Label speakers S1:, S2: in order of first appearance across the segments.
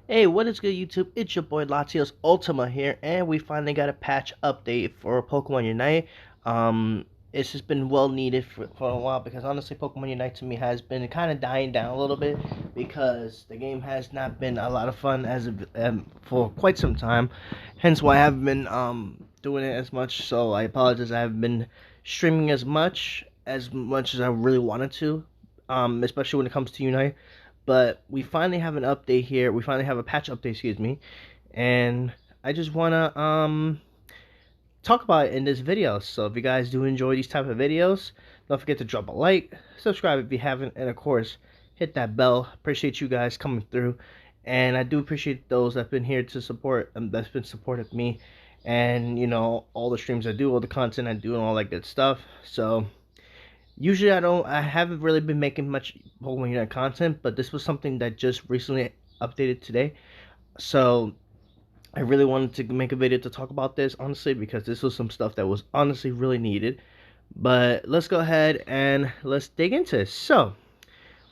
S1: Hey, what is good, YouTube? It's your boy Latios Ultima here, and we finally got a patch update for Pokemon Unite. It's just been well needed for a while because honestly, Pokemon Unite to me has been kind of dying down a little bit because the game has not been a lot of fun for quite some time. Hence why I haven't been doing it as much. So I apologize. I haven't been streaming as much as I really wanted to, especially when it comes to Unite. But we finally have an update here. We finally have a patch update, excuse me. And I just wanna talk about it in this video. So if you guys do enjoy these type of videos, don't forget to drop a like, subscribe if you haven't, and of course hit that bell. Appreciate you guys coming through, and I do appreciate those that've been here to support, that's been supporting me, and all the streams I do, all the content I do, and all that good stuff. So usually I haven't really been making much Pokemon Unite content, but this was something that just recently updated today. So I really wanted to make a video to talk about this, honestly, because this was some stuff that was honestly really needed. But let's go ahead and let's dig into it. So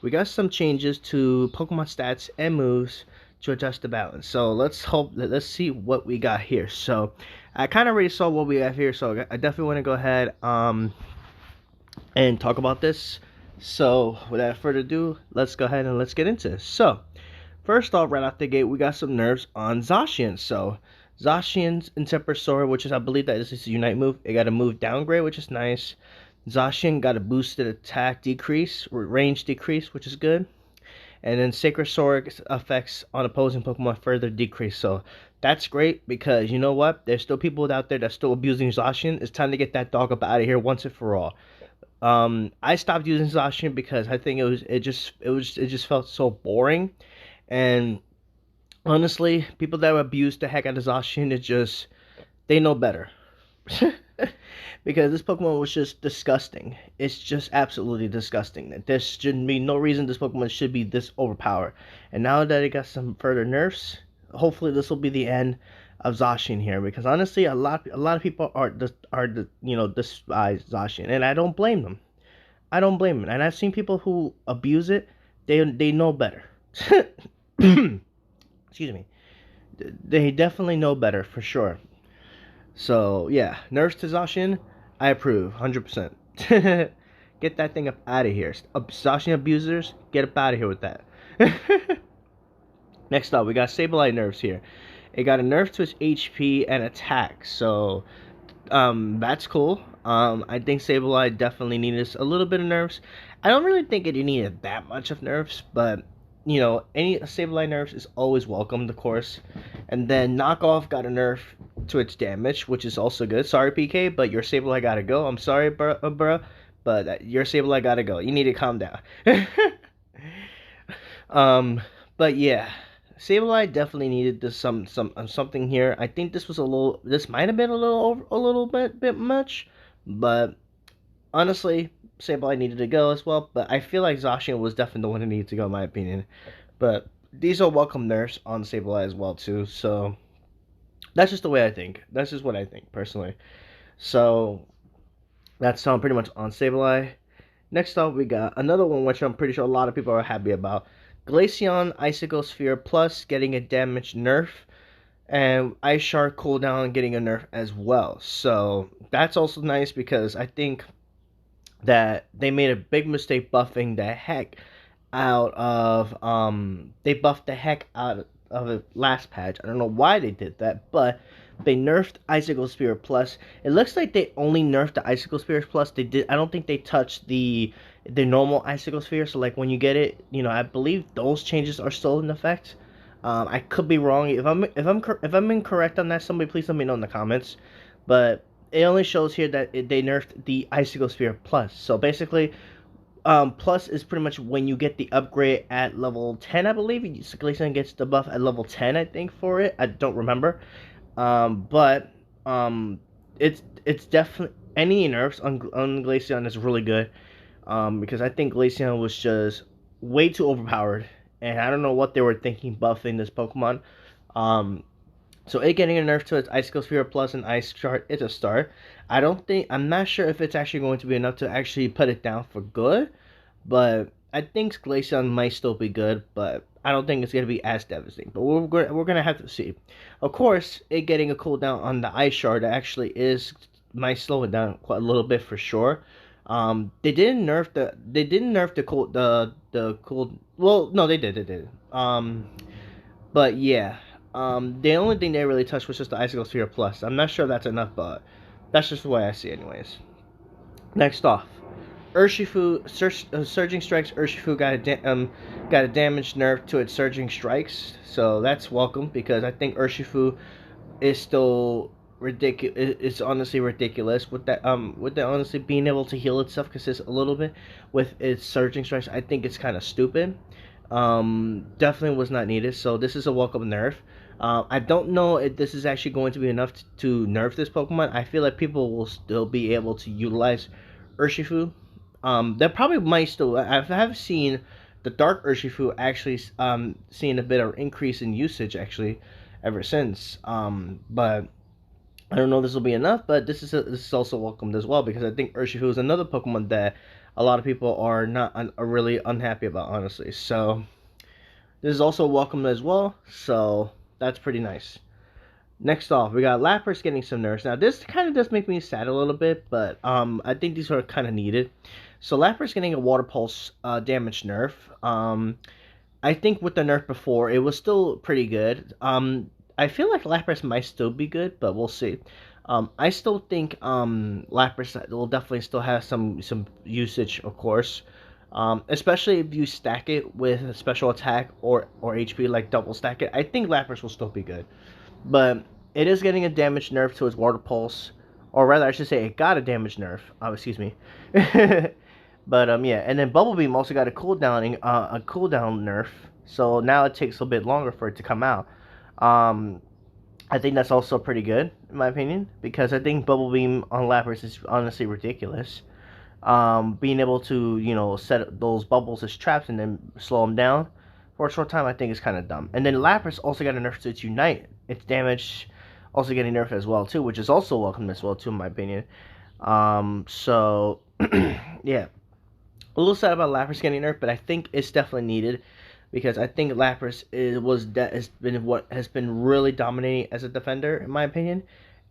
S1: we got some changes to Pokemon stats and moves to adjust the balance. So let's see what we got here. So I kind of already saw what we got here, so I definitely want to go ahead and talk about this. So without further ado, let's go ahead and let's get into this. So first off, right out the gate, we got some nerfs on Zashian. So Zashian's Intemper, which is, I believe that this is a Unite move, it got a move downgrade, which is nice. Zashian got a boosted attack decrease, range decrease, which is good. And then Sacred Sword effects on opposing Pokemon further decrease. So that's great because you know what? There's still people out there that's still abusing Zacian. It's time to get that dog up out of here once and for all. I stopped using Zacian because I think it just felt so boring. And honestly, people that abuse the heck out of Zacian, they know better. Because this Pokemon was just disgusting. It's just absolutely disgusting. There shouldn't be no reason this Pokemon should be this overpowered. And now that it got some further nerfs, hopefully this will be the end of Zacian here. Because honestly, a lot of people despise Zacian, and I don't blame them. I don't blame them. And I've seen people who abuse it. They know better. Excuse me. They definitely know better for sure. So yeah, nerfs to Zacian, I approve, 100%. Get that thing up out of here. Zacian abusers, get up out of here with that. Next up, we got Sableye nerfs here. It got a nerf to its HP and attack, so that's cool. I think Sableye definitely needed a little bit of nerfs. I don't really think it needed that much of nerfs, but any Sableye nerfs is always welcomed, of course. And then Knockoff got a nerf to its damage, which is also good. Sorry, PK, but your Sableye gotta go. I'm sorry, bruh, but your Sableye gotta go. You need to calm down. But yeah, Sableye definitely needed something here. I think this might have been a little bit much, but honestly, Sableye needed to go as well. But I feel like Zacian was definitely the one who needed to go, in my opinion. But these are welcome nerfs on Sableye as well too. So that's just the way I think. That's just what I think personally. So that's pretty much on Sableye. Next up, we got another one which I'm pretty sure a lot of people are happy about. Glaceon Icicle Sphere Plus getting a damage nerf, and Ice Shard cooldown getting a nerf as well. So that's also nice because I think that they made a big mistake buffing the heck out of they buffed the heck out of the last patch. I don't know why they did that, but they nerfed Icicle Spear Plus. It looks like they only nerfed the Icicle Spear Plus. I don't think they touched the normal Icicle Sphere. So like when you get it, I believe those changes are still in effect. I could be wrong. If I'm incorrect on that, somebody please let me know in the comments. But it only shows here that they nerfed the Icicle Sphere Plus. So basically, Plus is pretty much when you get the upgrade at level 10, I believe. Glaceon gets the buff at level 10, I think, for it. I don't remember. But it's definitely any nerfs on Glaceon is really good. Because I think Glaceon was just way too overpowered, and I don't know what they were thinking buffing this Pokemon. So it getting a nerf to its Icicle Sphere Plus and Ice Shard, it's a start. I'm not sure if it's actually going to be enough to actually put it down for good, but I think Glaceon might still be good, but I don't think it's gonna be as devastating. But we're gonna have to see. Of course, it getting a cooldown on the Ice Shard actually is might slow it down quite a little bit for sure. They didn't nerf the cool. Well, no, they did. But yeah, the only thing they really touched was just the Icicle Sphere Plus. I'm not sure if that's enough, but that's just the way I see it anyways. Next off, Surging Strikes. Urshifu got a damage nerf to its Surging Strikes, so that's welcome because I think Urshifu is still ridiculous. It's honestly ridiculous with that honestly being able to heal itself consist a little bit with its Surging Strikes. I think it's kind of stupid. Definitely was not needed. So this is a welcome nerf. I don't know if this is actually going to be enough to nerf this Pokemon. I feel like people will still be able to utilize Urshifu. They probably might still. I have seen the Dark Urshifu actually seeing a bit of increase in usage actually ever since. But I don't know if this will be enough. But this is also welcomed as well because I think Urshifu is another Pokemon that a lot of people are not are really unhappy about honestly. So this is also welcomed as well. So that's pretty nice. Next off, we got Lapras getting some nerfs. Now, this kind of does make me sad a little bit, but I think these are kind of needed. So, Lapras getting a Water Pulse damage nerf. I think with the nerf before, it was still pretty good. I feel like Lapras might still be good, but we'll see. I still think Lapras will definitely still have some usage, of course. Especially if you stack it with a special attack or HP, like double stack it. I think Lapras will still be good. But it is getting a damage nerf to its Water Pulse. Or rather, I should say it got a damage nerf. Oh, excuse me. But yeah, and then Bubble Beam also got a cooldown nerf. So now it takes a bit longer for it to come out. I think that's also pretty good, in my opinion. Because I think Bubble Beam on Lapras is honestly ridiculous. Being able to, set those bubbles as traps and then slow them down for a short time, I think is kind of dumb. And then Lapras also got a nerf to its Unite. Its damage also getting nerfed as well too, which is also welcome as well too, in my opinion. So yeah, a little sad about Lapras getting nerfed, but I think it's definitely needed because I think Lapras has been really dominating as a defender, in my opinion.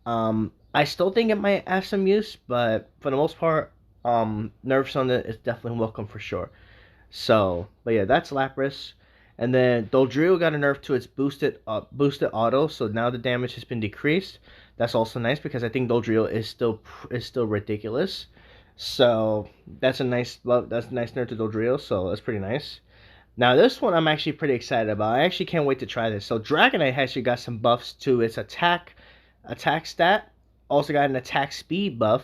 S1: I still think it might have some use, but for the most part, nerfs on it is definitely welcome for sure. So, but yeah, that's Lapras. And then Dodrio got a nerf to its boosted auto, so now the damage has been decreased. That's also nice because I think Dodrio is still ridiculous. So that's a nice nerf to Dodrio, so that's pretty nice. Now this one I'm actually pretty excited about. I actually can't wait to try this. So Dragonite actually got some buffs to its attack stat. Also got an attack speed buff,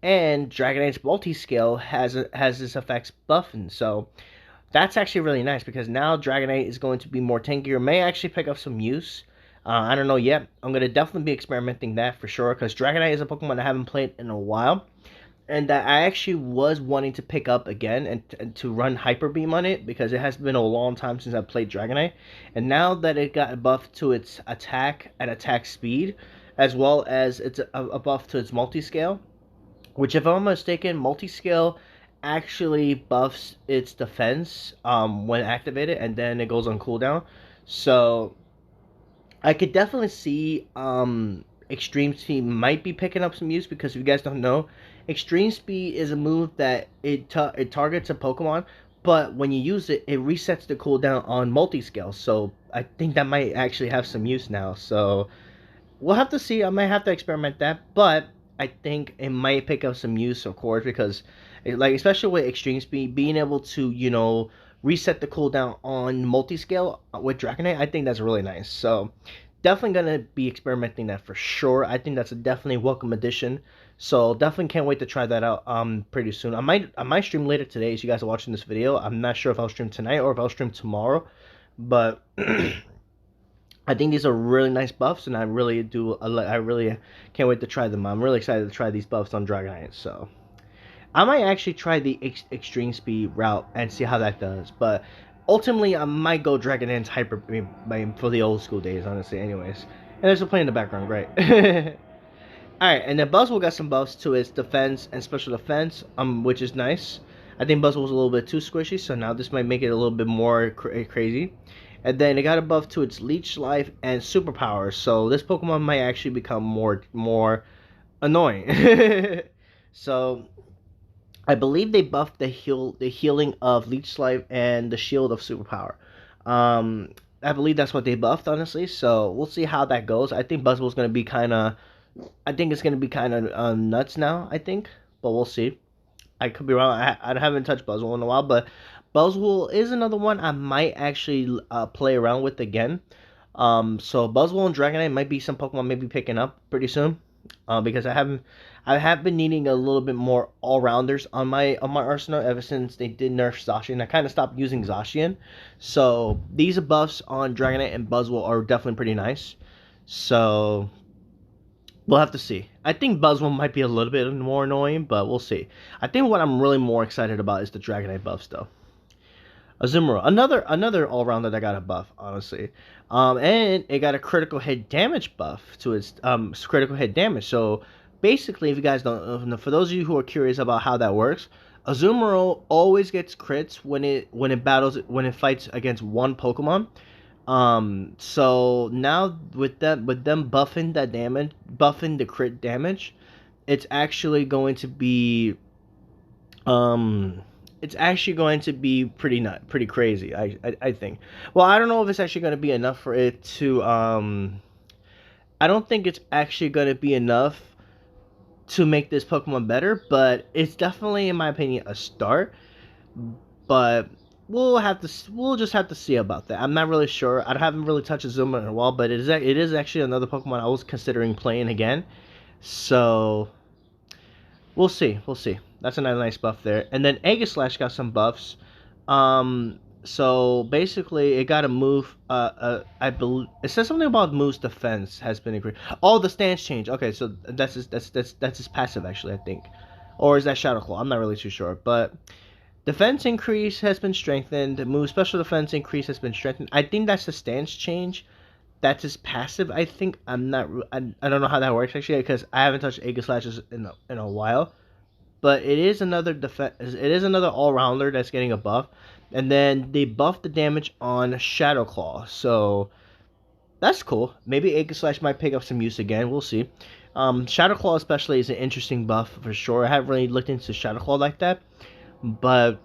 S1: and Dragonite's multi-scale has its effects buffing. So that's actually really nice because now Dragonite is going to be more tankier. May actually pick up some use. I don't know yet. I'm going to definitely be experimenting that for sure because Dragonite is a Pokemon I haven't played in a while. And that I actually was wanting to pick up again and to run Hyper Beam on it because it has been a long time since I've played Dragonite. And now that it got buffed to its attack and attack speed, as well as it's a buff to its multi-scale, which if I'm mistaken, multi-scale actually buffs its defense when activated, and then it goes on cooldown. So I could definitely see Extreme Speed might be picking up some use because if you guys don't know, Extreme Speed is a move that it targets a Pokemon, but when you use it, it resets the cooldown on multi-scale. So I think that might actually have some use now. So we'll have to see. I might have to experiment that, but I think it might pick up some use, of course, because like especially with Extreme Speed, being able to reset the cooldown on multi-scale with Dragonite, I think that's really nice. So definitely gonna be experimenting that for sure. I think that's a definitely welcome addition. So definitely can't wait to try that out pretty soon. I might stream later today as you guys are watching this video. I'm not sure if I'll stream tonight or if I'll stream tomorrow, but I think these are really nice buffs, and I really can't wait to try them. I'm really excited to try these buffs on Dragonite. So I might actually try the Extreme Speed route and see how that does. But ultimately, I might go Dragonite's Hyper Beam for the old school days, honestly. Anyways, and there's a play in the background, great. All right, and then Buzzle got some buffs to its defense and special defense, which is nice. I think Buzzle was a little bit too squishy, so now this might make it a little bit more crazy. And then it got a buff to its Leech Life and Superpower, so this Pokemon might actually become more annoying. So I believe they buffed the healing of Leech Life and the Shield of Superpower. I believe that's what they buffed, honestly. So we'll see how that goes. I think Buzzball's gonna be kind of, I think it's gonna be kind of nuts now. I think, but we'll see. I could be wrong. I haven't touched Buzzle in a while, but Buzzle is another one I might actually play around with again. So Buzzwole and Dragonite might be some Pokemon maybe picking up pretty soon. Because I have been needing a little bit more all rounders on my arsenal ever since they did nerf Zashian. I kind of stopped using Zashian, so these buffs on Dragonite and Buzzwole are definitely pretty nice. So we'll have to see. I think Buzzwole might be a little bit more annoying, but we'll see. I think what I'm really more excited about is the Dragonite buffs, though. Azumarill, another all-rounder that got a buff, honestly. And it got a critical hit damage buff to its critical hit damage. So basically, if you guys don't, for those of you who are curious about how that works, Azumarill always gets crits when it fights against one Pokemon. So now with them buffing that damage, buffing the crit damage, it's actually going to be it's actually going to be pretty crazy. I think. Well, I don't know if it's actually going to be enough for it to. I don't think it's actually going to be enough to make this Pokemon better, but it's definitely, in my opinion, a start. But we'll just have to see about that. I'm not really sure. I haven't really touched Azumarill in a while, but it is actually another Pokemon I was considering playing again. So we'll see. We'll see. That's another nice buff there. And then Aegislash got some buffs. So basically, it got a move. I believe it says something about move's defense has been increased. Oh, the stance change. Okay, so that's his passive actually, I think, or is that Shadow Claw? I'm not really too sure. But defense increase has been strengthened. Move special defense increase has been strengthened. I think that's the stance change. That's his passive. I think I don't know how that works actually because I haven't touched Aegislashes in a while. But it is another all-rounder that's getting a buff. And then they buffed the damage on Shadow Claw. So that's cool. Maybe Aegislash might pick up some use again. We'll see. Shadow Claw especially is an interesting buff for sure. I haven't really looked into Shadow Claw like that. But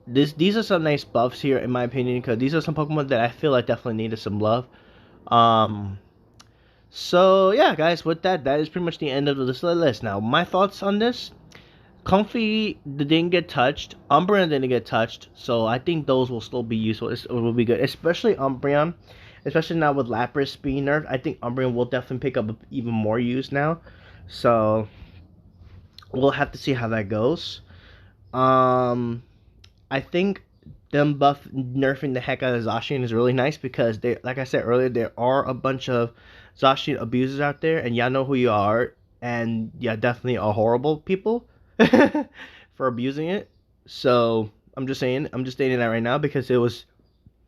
S1: these are some nice buffs here in my opinion. Because these are some Pokemon that I feel like definitely needed some love. So yeah, guys, with that is pretty much the end of this list. Now, my thoughts on this: Comfey didn't get touched, Umbreon didn't get touched, so I think those will still be useful. It will be good, especially Umbreon, especially now with Lapras being nerfed. I think Umbreon will definitely pick up even more use now. So we'll have to see how that goes. I think them nerfing the heck out of Zashian is really nice because like I said earlier, there are a bunch of Zashian abusers out there, and y'all know who you are, and yeah, definitely are horrible people for abusing it. So I'm just stating that right now because it was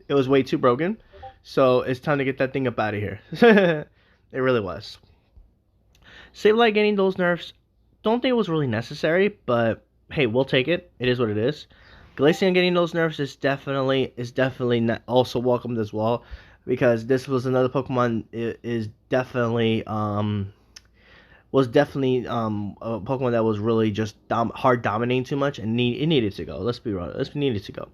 S1: way too broken. So it's time to get that thing up out of here. It really was. Sableye getting those nerfs, don't think it was really necessary, but hey, we'll take it. It is what it is. Glaceon getting those nerfs is definitely not also welcomed as well, because this was another Pokemon is definitely a Pokemon that was really just hard dominating too much, and it needed to go. Let's be real, it needed to go.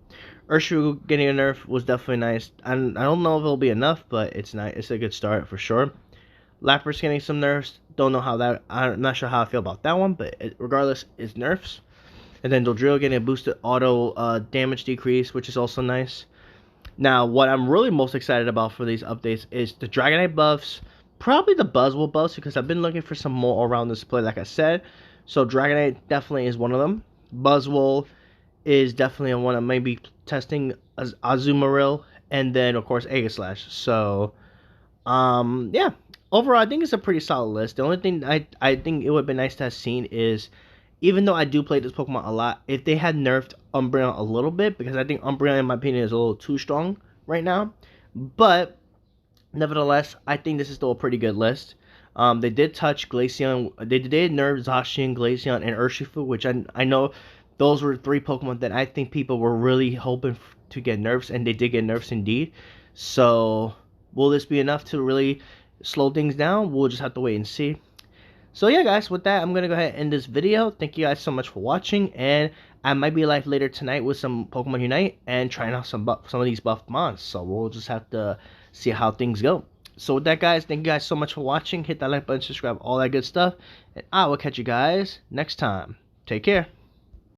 S1: Urshifu getting a nerf was definitely nice. I don't know if it'll be enough, but it's nice. It's a good start for sure. Lapras getting some nerfs. Don't know how that. I'm not sure how I feel about that one, but regardless, it's nerfs. And then Dodrio getting a boosted auto damage decrease, which is also nice. Now, what I'm really most excited about for these updates is the Dragonite buffs, probably the Buzzle buffs, because I've been looking for some more all-around display, like I said. So Dragonite definitely is one of them. Buzzwole is definitely one I'm maybe testing as Azumarill, and then of course Aegislash. So, yeah. Overall, I think it's a pretty solid list. The only thing I think it would have been nice to have seen is, even though I do play this Pokemon a lot, if they had nerfed Umbreon a little bit, because I think Umbreon, in my opinion, is a little too strong right now. But nevertheless, I think this is still a pretty good list. They did touch Glaceon. They did nerf Zashian, Glaceon, and Urshifu, which I know those were 3 Pokemon that I think people were really hoping to get nerfs, and they did get nerfs indeed. So will this be enough to really slow things down? We'll just have to wait and see. So yeah, guys, with that, I'm gonna go ahead and end this video. Thank you guys so much for watching, and I might be live later tonight with some Pokemon Unite and trying out some of these buffed mons. So we'll just have to see how things go. So with that, guys, thank you guys so much for watching. Hit that like button, subscribe, all that good stuff, and I will catch you guys next time. Take care.